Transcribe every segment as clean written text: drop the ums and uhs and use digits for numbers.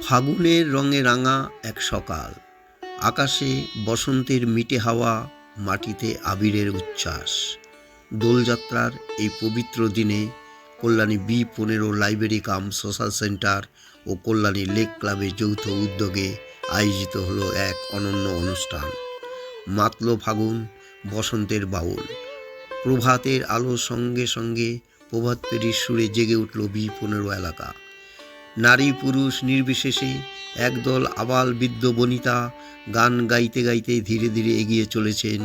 ফাগুনের রঙে রাঙা এক সকাল, আকাশে বসন্তের মিঠে হাওয়া, মাটিতে আবিরের উচ্ছ্বাস। দোলযাত্রার এই পবিত্র দিনে কল্যাণী B15 লাইব্রেরি কাম সোশ্যাল সেন্টার ও কল্যাণী লেক ক্লাবের যৌথ উদ্যোগে আয়োজিত হলো এক অনন্য অনুষ্ঠান। মাতল ফাগুন, বসন্তের বাউল। প্রভাতের আলোর সঙ্গে সঙ্গে প্রভাতপেরীর সুরে জেগে উঠল B15 এলাকা। নারী পুরুষ নির্বিশেষে একদল আবাল বৃদ্ধ বনিতা গান গাইতে গাইতে ধীরে ধীরে এগিয়ে চলেছেন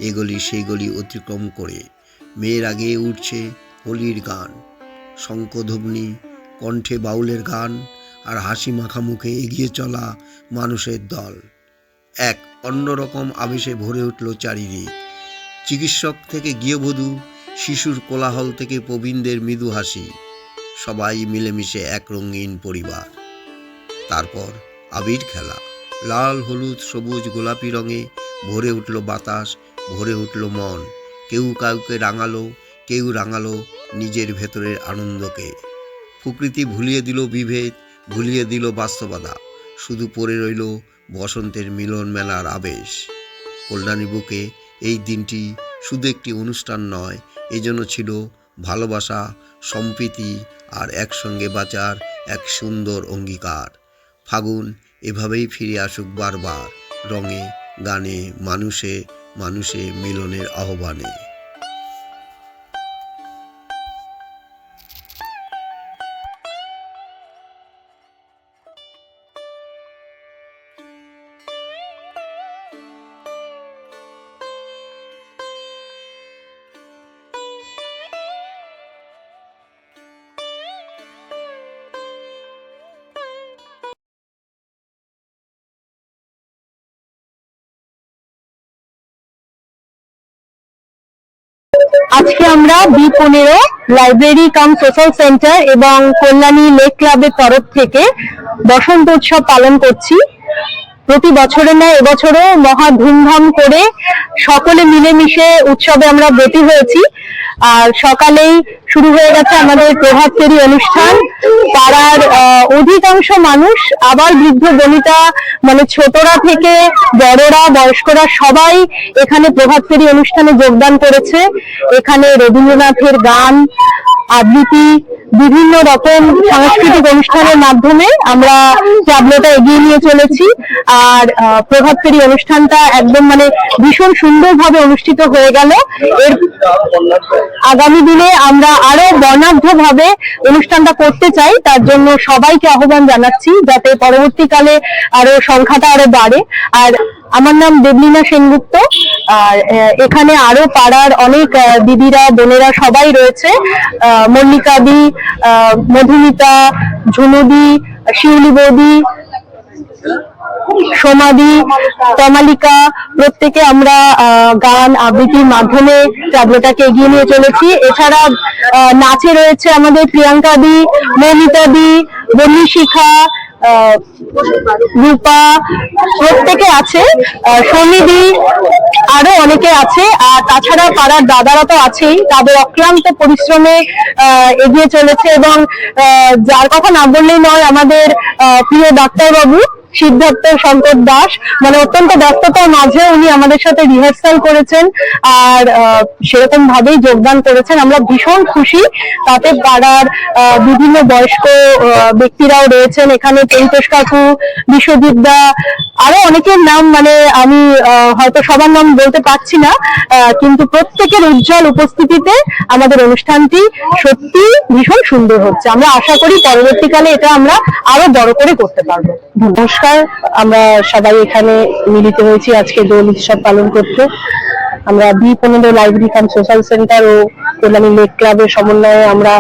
এগলি সেগলি অতিক্রম করে। মেয়ের আগে উঠছে হোলির গান, শঙ্খধ্বনি, কণ্ঠে বাউলের গান আর হাসি মাখা মুখে এগিয়ে চলা মানুষের দল। এক অন্যরকম আবেশে ভরে উঠল চারিদিক। চিকিৎসক থেকে গৃহবধূ, শিশুর কোলাহল থেকে প্রবীণদের মৃদু হাসি, সবাই মিলেমিশে এক রঙিন পরিবার। তারপর আবির খেলা, লাল হলুদ সবুজ গোলাপি রঙে ভরে উঠল বাতাস, ভরে উঠল মন। কেউ কাউকে রাঙালো, কেউ রাঙালো নিজের ভেতরের আনন্দকে। প্রকৃতি ভুলিয়ে দিল বিভেদ, ভুলিয়ে দিল বাস্তবতা, শুধু পড়ে রইল বসন্তের মিলন মেলার আবেশ। কল্যাণী বুকে এই দিনটি শুধু একটি অনুষ্ঠান নয়, এজন্য ছিল ভালোবাসা, সম্প্রীতি আর একসঙ্গে বাঁচার এক সুন্দর অঙ্গীকার। ফাগুন এভাবেই ফিরে আসুক বারবার, রঙে গানে মানুষে মানুষে মিলনের আহ্বানে। আজকে আমরা B15 লাইব্রেরি কাম সোশ্যাল সেন্টার এবং কল্যাণী লেক ক্লাবের তরফ থেকে বসন্ত উৎসব পালন করছি। প্রতি বছরের ন্যায় এবছরও মহা ধুমধাম করে সকলে মিলেমিশে উৎসবে আমরা ব্রতী হয়েছি। আর সকালেই শুরু হয়ে গেছে আমাদের প্রভাত ফেরি অনুষ্ঠান। পাড়ার অধিকাংশ মানুষ, আবার বৃদ্ধ বনিতা, মানে ছোটরা থেকে বড়রা বয়স্করা সবাই এখানে প্রভাত ফেরি অনুষ্ঠানে যোগদান করেছে। এখানে রবীন্দ্রনাথের গান, আবৃত্তি, বিভিন্ন রকম সাংস্কৃতিক অনুষ্ঠানের মাধ্যমে আমরা ট্যাবলোটা এগিয়ে নিয়ে চলেছি। আর প্রভাত ফেরি অনুষ্ঠানটা একদম ভীষণ সুন্দরভাবে অনুষ্ঠিত হয়ে গেল। এর আগামী দিনে আমরা আরো বর্ণাঢ্য ভাবে অনুষ্ঠানটা করতে চাই, তার জন্য সবাইকে আহ্বান জানাচ্ছি যাতে পরবর্তীকালে আরো সংখ্যাটা আরো বাড়ে। আর আমার নাম দেবলীনা সেনগুপ্ত। আর এখানে আরো পাড়ার অনেক দিদিরা বোনেরা সবাই রয়েছে, মল্লিকা দি, মধুমিতা, ঝুনুদি, শিউলি বৌদি, সোমাদি, তমালিকা, প্রত্যেকে আমরা গান আবৃত্তির মাধ্যমে ট্যাবলোটাকে এগিয়ে নিয়ে চলেছি। এছাড়া নাচে রয়েছে আমাদের প্রিয়াঙ্কা দি, মৌমিতা দি, বন্যী শিখা, রূপা, প্রত্যেকে আছে, সনিধি, আরো অনেকে আছে। আর তাছাড়া পাড়ার দাদারা তো আছেই, তাদের অক্লান্ত পরিশ্রমে এগিয়ে চলেছে। এবং যার কথা না বললেই নয়, আমাদের প্রিয় ডাক্তারবাবু সিদ্ধার্থ শঙ্কর দাস, অত্যন্ত ব্যস্ততার মাঝে উনি আমাদের সাথে রিহার্সাল করেছেন আর সেরকম ভাবেই যোগদান করেছেন। আমরা ভীষণ খুশি। তাতে পাড়ার বিভিন্ন বয়স্ক ব্যক্তিরাও রয়েছেন এখানে, পরিতোষ কাকু, বিশ্বজিৎ দা, আরো অনেকের নাম আমি হয়তো সবার নাম বলতে পারছি না, কিন্তু প্রত্যেকের উজ্জ্বল উপস্থিতিতে আমাদের অনুষ্ঠানটি সত্যি ভীষণ সুন্দর হচ্ছে। আমরা আশা করি পরবর্তীকালে এটা আমরা আরো বড় করে করতে পারবো। নমস্কার, আমরা সবাই এখানে মিলিত হয়েছি আজকে দোল উৎসব পালন করতে। আমরা B15 লাইব্রেরি কাম সোশ্যাল সেন্টার ও কল্যাণী লেক ক্লাবের সমন্বয়ে আমরা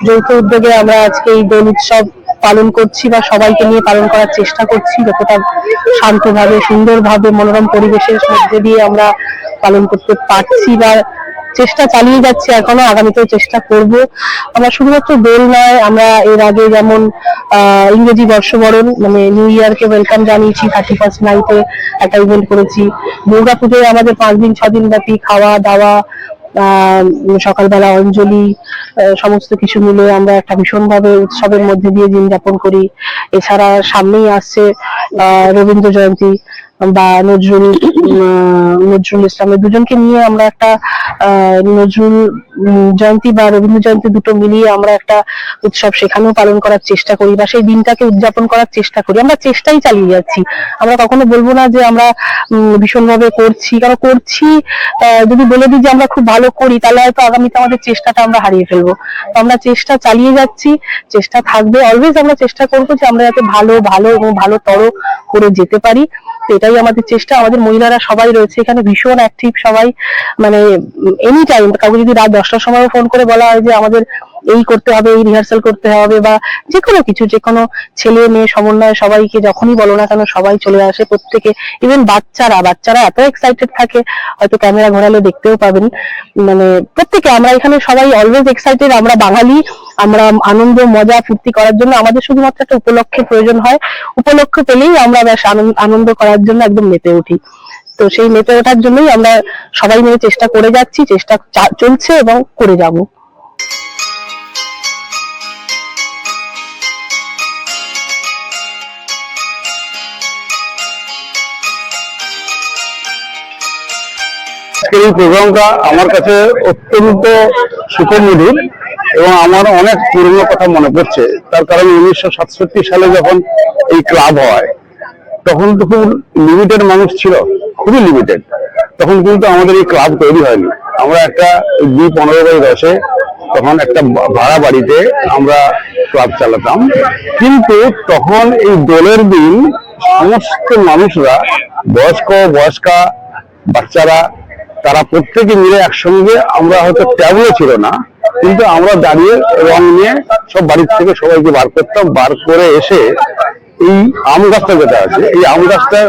যৌথ উদ্যোগে আমরা আজকে এই দোল উৎসব পালন করছি বা সবাইকে নিয়ে পালন করার চেষ্টা করছি, যতটা শান্তভাবে সুন্দরভাবে মনোরম পরিবেশের মধ্যে দিয়ে আমরা পালন করতে পারছি বা চেষ্টা চালিয়ে যাচ্ছি, এখনো আগামীতেও চেষ্টা করব। আমরা শুধুমাত্র দোল নয়, আমরা এর আগে যেমন ইংরেজি বর্ষবরণ নিউ ইয়ারকে ওয়েলকাম জানিয়েছি, 31st নাইটে একটা ইভেন্ট করেছি। দুর্গা পুজোয় আমাদের 5 দিন 6 দিন ব্যাপী খাওয়া দাওয়া সকালবেলা অঞ্জলি সমস্ত কিছু মিলে আমরা একটা ভীষণভাবে উৎসবের মধ্যে দিয়ে দিন যাপন করি। এছাড়া সামনেই আসছে রবীন্দ্র জয়ন্তী বা নজরুল ইসলামের দুজনকে নিয়ে আমরা একটা নজরুল জয়ন্তী বা রবীন্দ্র জয়ন্তী দুটো মিলিয়ে আমরা একটা উৎসব সেখানেও পালন করার চেষ্টা করি বা সেই দিনটাকে উদযাপন করার চেষ্টা করি। আমরা চেষ্টাই চালিয়ে যাচ্ছি, আমরা কখনো বলবো না যে আমরা ভীষণভাবে করছি, কারণ করছি যদি বলে দিই যে আমরা খুব ভালো করি তাহলে হয়তো আগামীতে আমাদের চেষ্টাটা আমরা হারিয়ে ফেলবো। তো আমরা চেষ্টা চালিয়ে যাচ্ছি, চেষ্টা থাকবে, অলওয়েজ আমরা চেষ্টা করবো যে আমরা যাতে ভালো ভালো এবং ভালোতর করে যেতে পারি। এটাই আমাদের চেষ্টা। আমাদের মহিলারা সবাই রয়েছে এখানে ভীষণ অ্যাক্টিভ, সবাই মানে এনি টাইম কাউকে যদি রাত 10টার সময় ফোন করে বলা হয় যে আমাদের এই করতে হবে, এই রিহার্সাল করতে হবে বা যে কোনো কিছু, যে কোনো ছেলে মেয়ে সমন্বয় সবাইকে যখনই বলো না কেন সবাই চলে আসে। প্রত্যেকে, ইভেন বাচ্চারা এত এক্সাইটেড থাকে, হয়তো ক্যামেরা ঘোরালে দেখতেও পাবেন। মানে প্রত্যেকে, আমরা এখানে সবাই অলওয়েজ এক্সাইটেড। আমরা বাঙালি, আমরা আনন্দ মজা ফুর্তি করার জন্য আমাদের শুধুমাত্র একটা উপলক্ষের প্রয়োজন হয়, উপলক্ষ পেলেই আমরা বেশ আনন্দ করার জন্য একদম মেতে উঠি। তো সেই মেতে ওঠার জন্যই আমরা সবাই মিলে চেষ্টা করে যাচ্ছি, চেষ্টা চলছে এবং করে যাব। এই প্রোগ্রামটা আমার কাছে অত্যন্ত সুখমধুর এবং আমার অনেক পুরনো কথা মনে পড়ছে। তার কারণ 1967 সালে যখন এই ক্লাব হয় তখন তো খুব লিমিটেড মানুষ ছিল, খুবই লিমিটেড। তখন কিন্তু আমাদের এই ক্লাব তৈরি হয়নি। আমরা একটা B15/10 তখন একটা ভাড়া বাড়িতে আমরা ক্লাব চালাতাম। কিন্তু তখন এই দোলের দিন সমস্ত মানুষরা, বয়স্কা বাচ্চারা, তারা প্রত্যেকে মিলে একসঙ্গে, আমরা হয়তো ট্যাবলো ছিল না কিন্তু আমরা দাঁড়িয়ে রং নিয়ে সব বাড়ির থেকে সবাইকে বার করতাম। বার করে এসে এই আম গাছটা যেটা আছে, এই আম গাছটার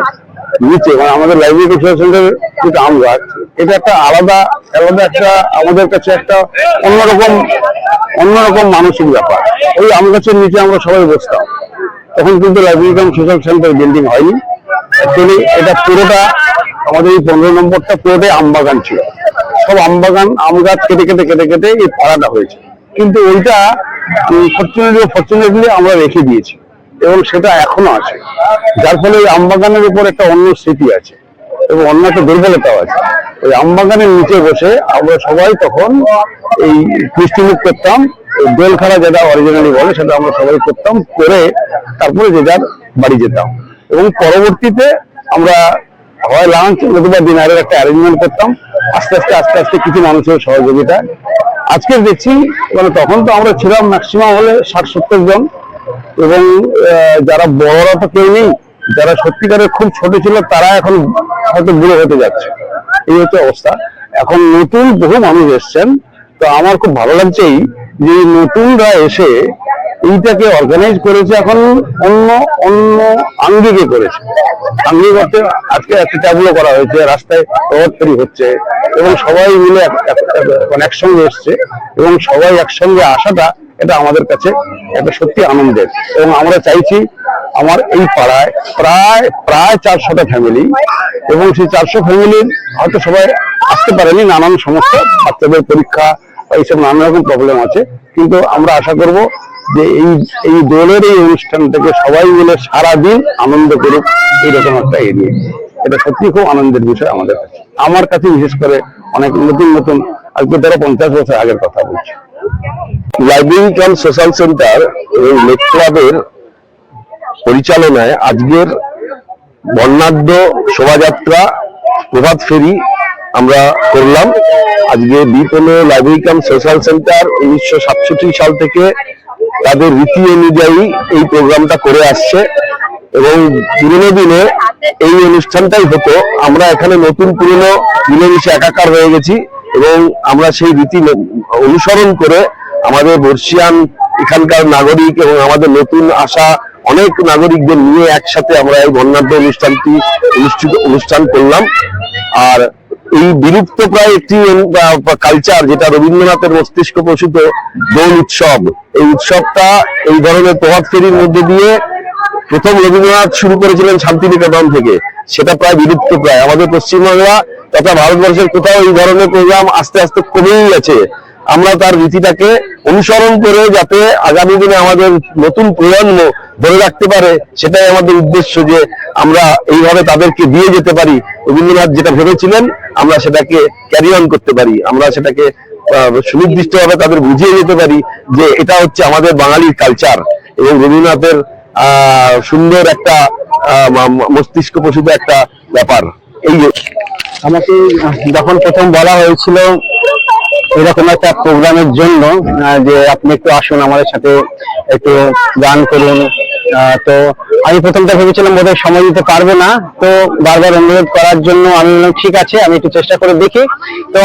নিচে, মানে আমাদের লাইব্রেরি সেন্টারের যেটা আম গাছ, এটা একটা আলাদা একটা আমাদের কাছে একটা অন্যরকম মানসিক ব্যাপার। ওই আম গাছের নিচে আমরা সবাই বসতাম। তখন কিন্তু লাইব্রেরি কাম সোশ্যাল সেন্টার বিল্ডিং হয়নি। অ্যাকচুয়ালি এটা পুরোটা, আমাদের এই 15 নম্বরটা পুরোটাই আমবাগান ছিল। সব আম গাছ কেটে এই পাড়াটা হয়েছে। কিন্তু ওইটা ফর্চুনেটলি আমরা রেখে দিয়েছি এবং সেটা এখনো আছে, যার ফলে ওই আমবাগানের উপর একটা অন্য স্মৃতি আছে এবং অন্য একটা দুর্বলতাও আছে। ওই আমবাগানের নিচে বসে আমরা সবাই তখন এই মিষ্টিমুখ করতাম, দোল খেলা যেটা অরিজিনালি বলে সেটা আমরা সবাই করতাম, করে তারপরে যে যার বাড়ি যেতাম। এবং পরবর্তীতে আমরা হয় লাঞ্চ অথবা ডিনারের একটা অ্যারেঞ্জমেন্ট করতাম আস্তে আস্তে কিছু মানুষের সহযোগিতা। আজকে দেখছি, মানে তখন তো আমরা ছিলাম ম্যাক্সিমাম হলে 60-70 জন, এবং যারা বড়রা তো কেউ নেই, যারা সত্যিকারের খুব ছোট ছিল তারা এখন হয়তো বুড়ো হতে যাচ্ছে, এই হচ্ছে অবস্থা। এখন নতুন বহু মানুষ এসছেন। তো আমার খুব ভালো লাগছে যে নতুনরা এসে এইটাকে অর্গানাইজ করেছে, এখন অন্য আঙ্গিকে করেছে। আঙ্গিক অর্থে আজকে একটা ট্যাবলো করা হয়েছে, রাস্তায় রথ তৈরি হচ্ছে এবং সবাই মিলে একসঙ্গে এসছে এবং সবাই একসঙ্গে আসাটা, এটা আমাদের কাছে একটা সত্যি আনন্দের। এবং আমরা চাইছি আমার এই পাড়ায় প্রায় 400টা ফ্যামিলি, এবং সেই 400 ফ্যামিলির হয়তো সবাই আসতে পারেনি, নানান সমস্যা, বাচ্চাদের পরীক্ষা এইসব নানা রকম প্রবলেম আছে। কিন্তু আমরা আশা করব যে এই দোলের এই অনুষ্ঠান থেকে সবাই মিলে সারাদিন আনন্দ করুক, এইরকম একটা এরিয়া। এটা সত্যি খুব আনন্দের বিষয় আমাদের কাছে, আমার কাছে বিশেষ করে। অনেক নতুন আজকে ধরো 50 বছর আগের কথা বলছি। লাইব্রেরি কাম সোশ্যাল সেন্টার এবং লেক ক্লাবের পরিচালনায় আজকের বর্ণাঢ্য শোভাযাত্রা, প্রভাত ফেরি আমরা করলাম। আজকে B15 লাইব্রেরি কাম সোশ্যাল সেন্টার 1967 সাল থেকে তাদের রীতি অনুযায়ী এই প্রোগ্রামটা করে আসছে এবং পুরোনো দিনে এই অনুষ্ঠানটাই হতো। আমরা এখানে নতুন পুরনো মিলেমিশে একাকার হয়ে গেছি এবং আমরা সেই রীতি অনুসরণ করে আমাদের বর্ষিয়ান এখানকার নাগরিক এবং আমাদের নতুন আসা অনেক নাগরিকদের নিয়ে একসাথে আমরা এই বর্ণাঢ্য অনুষ্ঠান করলাম। আর এই বিলুপ্ত প্রায় একটি কালচার, যেটা রবীন্দ্রনাথের মস্তিষ্ক প্রসূত দোল উৎসব, এই উৎসবটা এই ধরনের প্রভাত ফেরির মধ্যে দিয়ে প্রথম রবীন্দ্রনাথ শুরু করেছিলেন শান্তিনিকেতন থেকে, সেটা প্রায় বিলুপ্ত প্রায়। আমাদের পশ্চিমবাংলা তথা ভারতবর্ষের কোথাও এই ধরনের প্রোগ্রাম আস্তে আস্তে কমেই গেছে। আমরা তার রীতিটাকে অনুসরণ করে যাতে আগামী দিনে আমাদের নতুন প্রজন্ম ধরে রাখতে পারে, সেটাই আমাদের উদ্দেশ্য, যে আমরা এইভাবে তাদেরকে দিয়ে যেতে পারি। রবীন্দ্রনাথ যেটা ভেবেছিলেন আমরা সেটাকে ক্যারি অন করতে পারি, আমরা সেটাকে সুনির্দিষ্টভাবে তাদের বুঝিয়ে যেতে পারি যে এটা হচ্ছে আমাদের বাঙালির কালচার। এবং রবীন্দ্রনাথের সুন্দর একটা মস্তিষ্ক প্রসূত একটা ব্যাপার। এই আমাকে যখন প্রথম বলা হয়েছিল এরকম একটা প্রোগ্রামের জন্য যে আপনি একটু আসুন আমাদের সাথে একটু গান করুন, তো আমি প্রথমটা ভেবেছিলাম বোধহয় সময় দিতে পারবো না, তো বারবার অনুরোধ করার জন্য আমি বললাম ঠিক আছে আমি একটু চেষ্টা করে দেখি। তো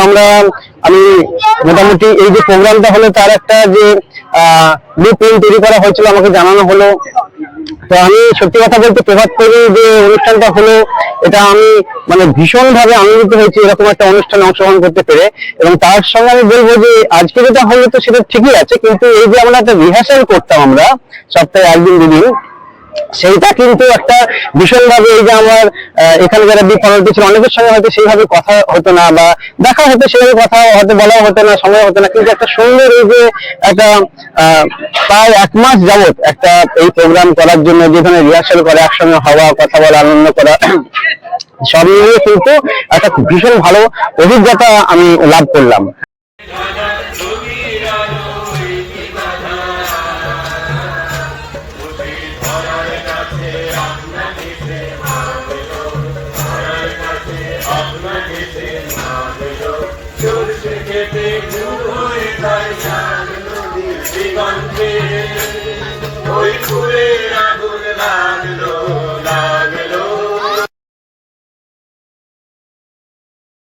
আমি মোটামুটি এই যে প্রোগ্রামটা হলো তার একটা যে ব্লু প্রিন্ট তৈরি করা হয়েছিল আমাকে জানানো হলো। তো আমি সত্যি কথা বলতে প্রভাত করি যে অনুষ্ঠানটা হলো, এটা আমি মানে ভীষণ ভাবে আনন্দিত হয়েছি এরকম একটা অনুষ্ঠানে অংশগ্রহণ করতে পেরে। এবং তার সঙ্গে আমি বলবো যে আজকে যেটা হলো তো সেটা ঠিকই আছে, কিন্তু এই যে আমরা একটা রিহার্সাল করতাম আমরা সপ্তাহে একদিন দুদিন, সেইটা কিন্তু একটা ভীষণ ভাবে এই যে আমার এখানে যারা বিপরীত ছিল অনেকের সঙ্গে হয়তো সেইভাবে কথা হতো না বা দেখা হতো, সেভাবে কথা হয়তো বলা হতো না, সময় হতো না, কিন্তু একটা সুন্দর এই যে একটা প্রায় 1 মাস যাবত একটা এই প্রোগ্রাম করার জন্য যেখানে রিহার্সাল করে একসঙ্গে হওয়া, কথা বলা, আনন্দ করা, সব মিলিয়ে কিন্তু একটা ভীষণ ভালো অভিজ্ঞতা আমি লাভ করলাম। দিগন্তে